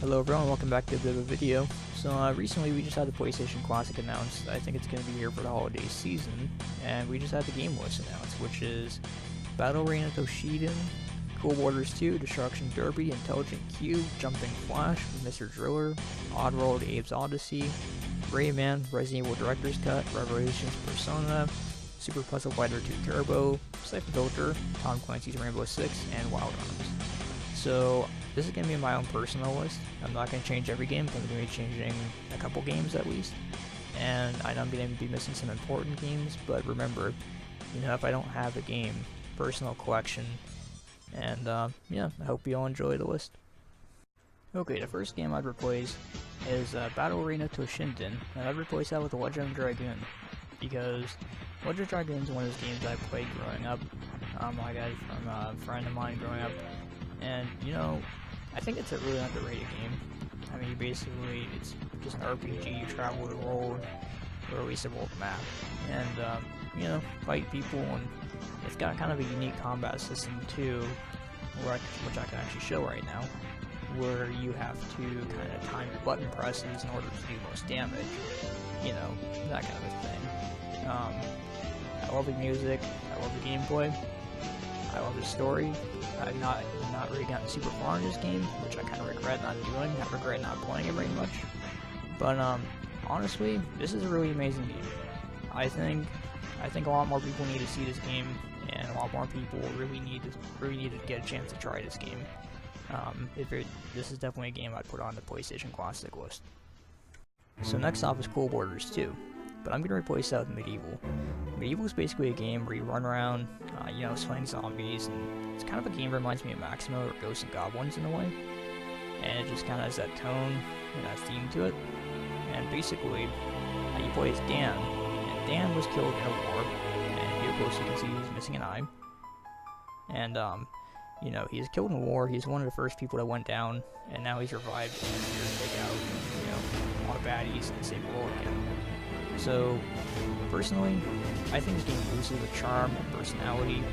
Hello everyone, welcome back to a bit of a video. So recently we just had the PlayStation Classic announced. I think it's going to be here for the holiday season, and we just had the game list announced, which is Battle Arena Toshiden, Cool Borders 2, Destruction Derby, Intelligent Cube, Jumping Flash, Mr. Driller, Oddworld Abe's Odyssey, Rayman, Resident Evil Director's Cut, Revelations Persona, Super Puzzle Fighter 2 Turbo, Siphon Filter, Tom Clancy's Rainbow Six, and Wild Arms. So this is going to be my own personal list. I'm not going to change every game, but I'm going to be changing a couple games at least. And I know I'm going to be missing some important games, but remember, if I don't have a game, personal collection, and yeah, I hope you all enjoy the list. Okay, the first game I'd replace is Battle Arena Toshinden, and I'd replace that with The Legend of Dragoon, because Legend of Dragoon is one of those games I played growing up. I got it from a friend of mine growing up, and I think it's a really underrated game. I mean, basically, it's just an RPG, you travel the world, or at least a world map, and, fight people, and it's got kind of a unique combat system too, which I can actually show right now, where you have to kind of time your button presses in order to do most damage, that kind of a thing. I love the music, I love the gameplay, I love the story. I've not really gotten super far in this game, which I kind of regret not doing. I regret not playing it very much. But honestly, this is a really amazing game. I think a lot more people need to see this game, and a lot more people really need to get a chance to try this game. This is definitely a game I'd put on the PlayStation Classic list. So next up is Cool Borders 2, but I'm going to replace that with Medieval. Medieval is basically a game where you run around, slaying zombies, and it's kind of a game that reminds me of Maximo or Ghosts and Goblins in a way, and it just kind of has that tone and that theme to it. And basically, you play as Dan, and Dan was killed in a war, and here close you can see he's missing an eye, and he was killed in a war. He's one of the first people that went down, and now he's revived and here to take out, a lot of baddies and save the world again. So, personally, I think this game oozes with charm and personality.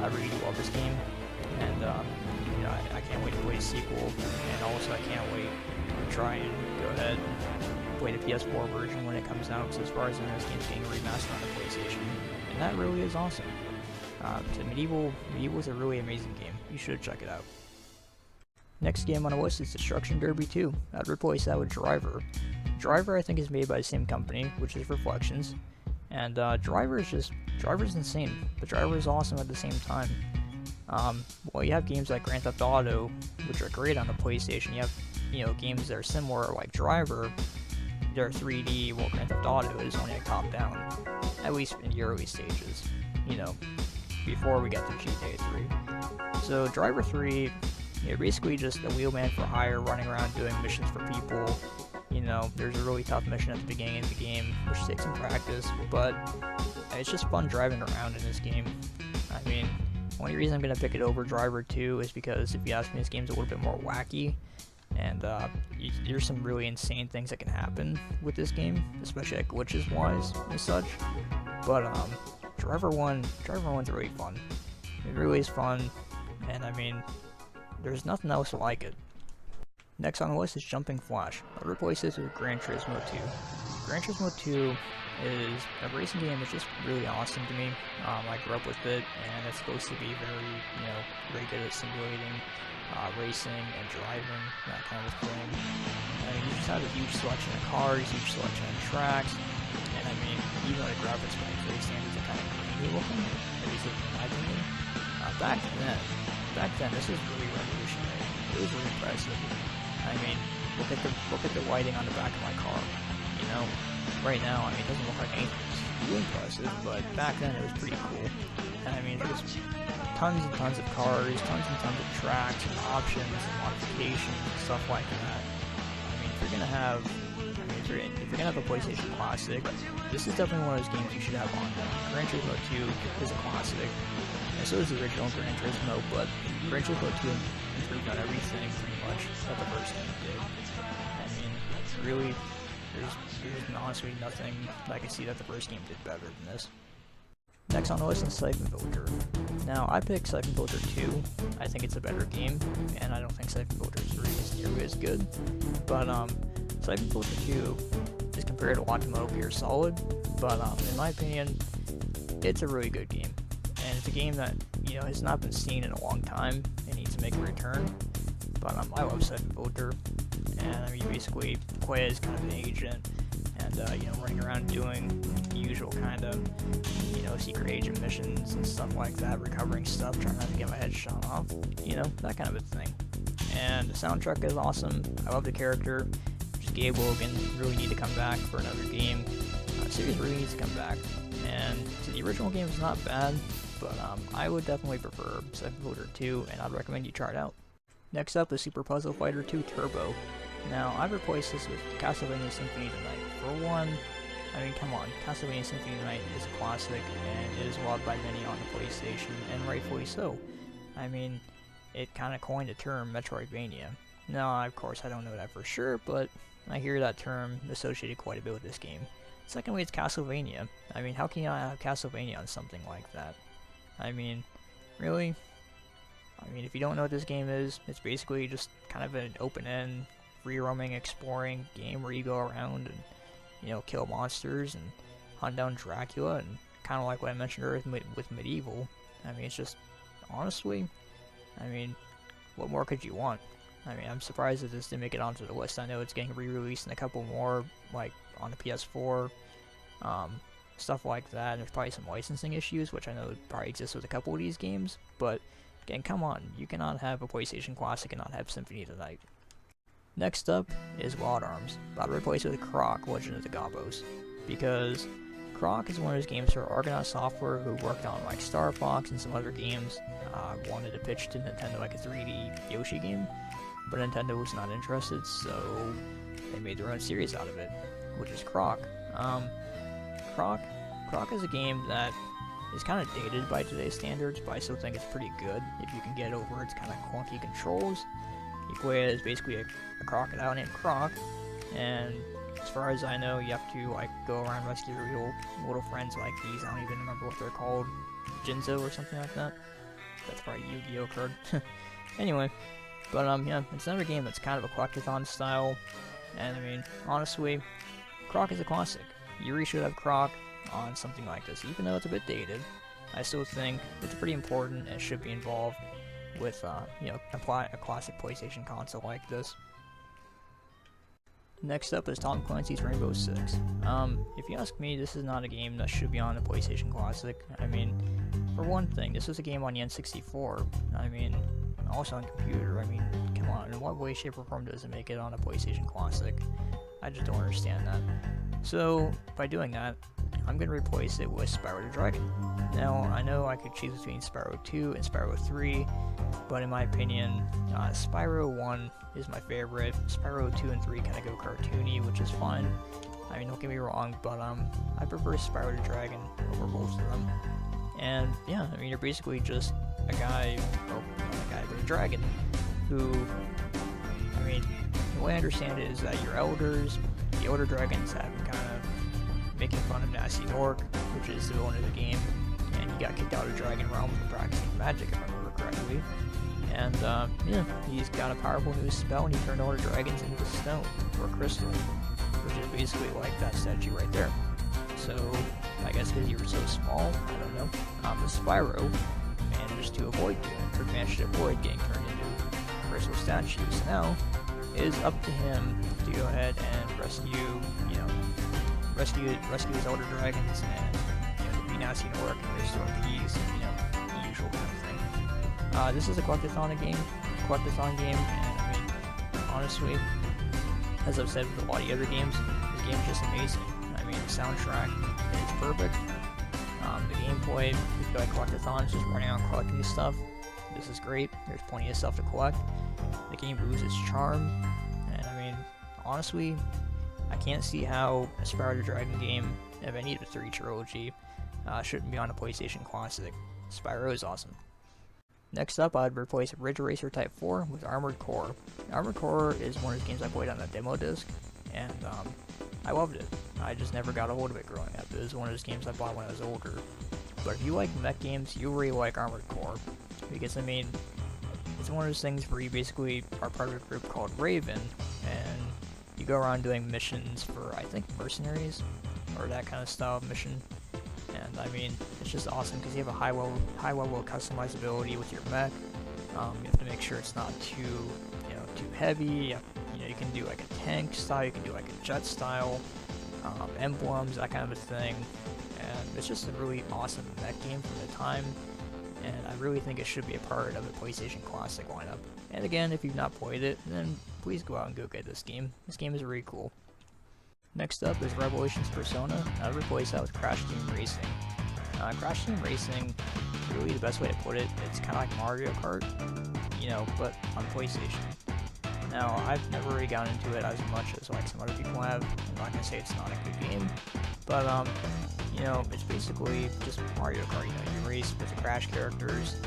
I really do love this game, and I can't wait to play a sequel, and also I can't wait to try and go ahead and play the PS4 version when it comes out, because as far as I know, this game's getting remastered on the PlayStation, and that really is awesome. So Medieval is a really amazing game. You should check it out. Next game on the list is Destruction Derby 2. I'd replace that with Driver. Driver, I think, is made by the same company, which is Reflections, and Driver's insane, but Driver is awesome at the same time. Well, you have games like Grand Theft Auto, which are great on the PlayStation. You have, games that are similar, like Driver. They're 3D, while Grand Theft Auto is only like top-down, at least in the early stages, before we get to GTA 3. So Driver 3, you're basically just a wheelman for hire running around doing missions for people. There's a really tough mission at the beginning of the game, which takes some practice, but it's just fun driving around in this game. I mean, only reason I'm going to pick it over Driver 2 is because, if you ask me, this game's a little bit more wacky, and there's some really insane things that can happen with this game, especially like glitches-wise and such. But Driver 1's really fun. It really is fun, and I mean, there's nothing else like it. Next on the list is Jumping Flash. I'll replace this with Gran Turismo 2. Gran Turismo 2 is a racing game that's just really awesome to me. I grew up with it, and it's supposed to be very good at simulating racing and driving, that kind of thing. I mean, you just have a huge selection of cars, huge selection of tracks, and I mean, even the graphics by today's standards are kind of grainy looking, at least in my opinion. Back then, this was really revolutionary. It was really impressive. I mean, look at the lighting on the back of my car. Right now, I mean, it doesn't look like anything too impressive, but back then it was pretty cool. And I mean, there's tons and tons of cars, tons and tons of tracks and options and modifications and stuff like that. I mean, if you're gonna have a PlayStation Classic, this is definitely one of those games you should have on there. Gran Turismo 2 is a classic, and so is the original Gran Turismo, but Gran Turismo 2 improved on everything pretty much that the first game did. I mean, really, there's honestly nothing I can see that the first game did better than this. Next on the list is Enslaved. Now, I picked Enslaved 2. I think it's a better game, and I don't think Enslaved 3 is nearly as good. But, Enslaved 2 is compared a lot to Metal Gear Solid, but, in my opinion, it's a really good game. And it's a game that, you know, has not been seen in a long time and needs to make a return. But, I love Enslaved, and, I mean, you basically play as kind of an agent, and, you know, running around doing the usual kind of, you know, secret agent missions and stuff like that, recovering stuff, trying not to get my head shot off, you know, that kind of a thing. And the soundtrack is awesome. I love the character. Just Gabe Logan really need to come back for another game. The series really needs to come back. And so the original game is not bad, but I would definitely prefer Enslaved 2, and I'd recommend you try it out. Next up is Super Puzzle Fighter 2 Turbo. Now, I've replaced this with Castlevania Symphony of the Night. For one, I mean, come on, Castlevania Symphony of the Night is a classic, and it is loved by many on the PlayStation, and rightfully so. I mean, it kind of coined the term Metroidvania. Now, of course, I don't know that for sure, but I hear that term associated quite a bit with this game. Secondly, it's Castlevania. I mean, how can you not have Castlevania on something like that? I mean, really? I mean, if you don't know what this game is, it's basically just kind of an open-end, free-roaming, exploring game where you go around and, you know, kill monsters and hunt down Dracula, and kind of like what I mentioned earlier with Medieval. I mean, it's just, honestly, I mean, what more could you want? I mean, I'm surprised that this didn't make it onto the list. I know it's getting re-released in a couple more, like, on the PS4, stuff like that. There's probably some licensing issues, which I know probably exists with a couple of these games, but, again, come on, you cannot have a PlayStation Classic and not have Symphony of the Night. Next up is Wild Arms, but I'll replace it with Croc, Legend of the Gobbos, because Croc is one of those games for Argonaut Software, who worked on like Star Fox and some other games, wanted to pitch to Nintendo like a 3D Yoshi game, but Nintendo was not interested, so they made their own series out of it, which is Croc. Croc is a game that is kind of dated by today's standards, but I still think it's pretty good if you can get over its kind of clunky controls. You play it as basically a crocodile named Croc, and as far as I know, you have to like go around rescue your little friends like these. I don't even remember what they're called, Jinzo or something like that. That's probably a Yu-Gi-Oh card. Anyway, but yeah, it's another game that's kind of a collectathon style, and I mean, honestly, Croc is a classic. You really should have Croc on something like this, even though it's a bit dated. I still think it's pretty important and should be involved with, you know, a classic PlayStation console like this. Next up is Tom Clancy's Rainbow Six. If you ask me, this is not a game that should be on the PlayStation Classic. I mean, for one thing, this was a game on the N64. I mean, also on computer. I mean, come on, in what way, shape, or form does it make it on a PlayStation Classic? I just don't understand that. So, by doing that, I'm going to replace it with Spyro the Dragon. Now, I know I could choose between Spyro 2 and Spyro 3, but in my opinion, Spyro 1 is my favorite. Spyro 2 and 3 kind of go cartoony, which is fine. I mean, don't get me wrong, but I prefer Spyro the Dragon over both of them. And yeah, I mean, you're basically just a guy, well, a guy with a dragon, who, I mean, the way I understand it is that your elders, the elder dragons, have been kind of making fun of Nasty Nork, which is the villain of the game, and he got kicked out of Dragon Realm for practicing magic, if I remember correctly. And yeah, he's got a powerful new spell, and he turned all the dragons into stone, or crystal, which is basically like that statue right there. So, I guess because you were so small, I don't know, the Spyro managed to avoid getting turned into crystal statues. Now, it is up to him to go ahead and rescue his elder dragons and, you know, be Nasty Nork and restore peace, and, you know, the usual kind of thing. This is a collectathon game, and I mean, honestly, as I've said with a lot of the other games, this game is just amazing. I mean, the soundtrack is perfect. The gameplay, if you like collectathons, just running around collecting stuff, this is great. There's plenty of stuff to collect. The game loses its charm, and I mean, honestly, I can't see how a Spyro the Dragon game of any of the 3 trilogy shouldn't be on a PlayStation Classic. Spyro is awesome. Next up, I'd replace Ridge Racer Type 4 with Armored Core. Armored Core is one of the games I played on the demo disc, and I loved it. I just never got a hold of it growing up. It was one of those games I bought when I was older. But if you like mech games, you'll really like Armored Core. Because, I mean, it's one of those things where you basically are part of a group called Raven, and you go around doing missions for, I think, mercenaries, or that kind of style of mission. And, I mean, it's just awesome because you have a high level of customizability with your mech. You have to make sure it's not too, too heavy. You can do like a tank style, you can do like a jet style, emblems, that kind of a thing. And it's just a really awesome mech game for the time, and I really think it should be a part of the PlayStation Classic lineup. And again, if you've not played it, then please go out and go get this game. This game is really cool. Next up is Revelations Persona. I'd replace that with Crash Team Racing. Crash Team Racing, really the best way to put it, it's kind of like Mario Kart, but on PlayStation. Now, I've never really gotten into it as much as like some other people have. I'm not gonna say it's not a good game, but it's basically just Mario Kart. You race with the Crash characters,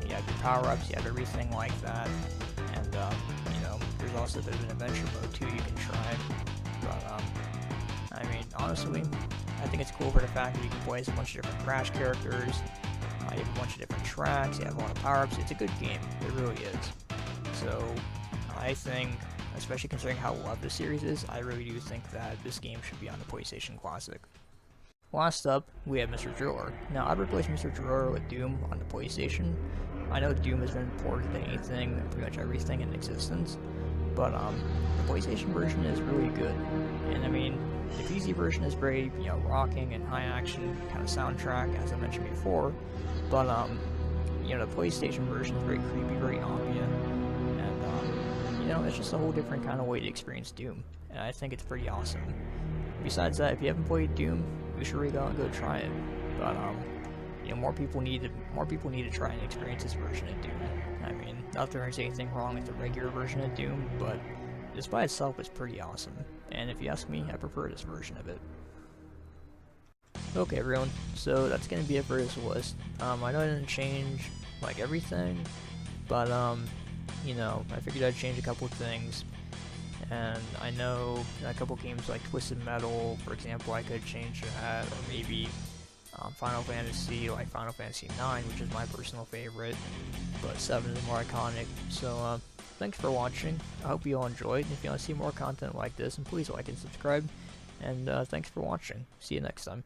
you have your power-ups, you have everything like that, and there's also a bit of an adventure mode too you can try. But I mean, honestly, I think it's cool for the fact that you can play as a bunch of different Crash characters. You have a bunch of different tracks, you have a lot of power-ups. It's a good game, it really is. So I think, especially considering how loved the series is, I really do think that this game should be on the PlayStation Classic. Last up, we have Mr. Driller. Now, I'd replace Mr. Driller with Doom on the PlayStation. I know Doom has been ported to anything, pretty much everything in existence, but the PlayStation version is really good. And I mean, the PC version is very, rocking and high action kind of soundtrack, as I mentioned before, but the PlayStation version is very creepy, very ambient, and it's just a whole different kind of way to experience Doom, and I think it's pretty awesome. Besides that, if you haven't played Doom, you should really go and try it. But more people need to try and experience this version of Doom. I mean, not that there's anything wrong with the regular version of Doom, but just by itself, it's pretty awesome. And if you ask me, I prefer this version of it. Okay, everyone. So that's gonna be it for this list. I know I didn't change like everything, but I figured I'd change a couple of things. And I know a couple games like Twisted Metal, for example, I could change that, or maybe Final Fantasy, like Final Fantasy 9, which is my personal favorite, but 7 is more iconic. So thanks for watching. I hope you all enjoyed. If you want to see more content like this, then please like and subscribe. And thanks for watching. See you next time.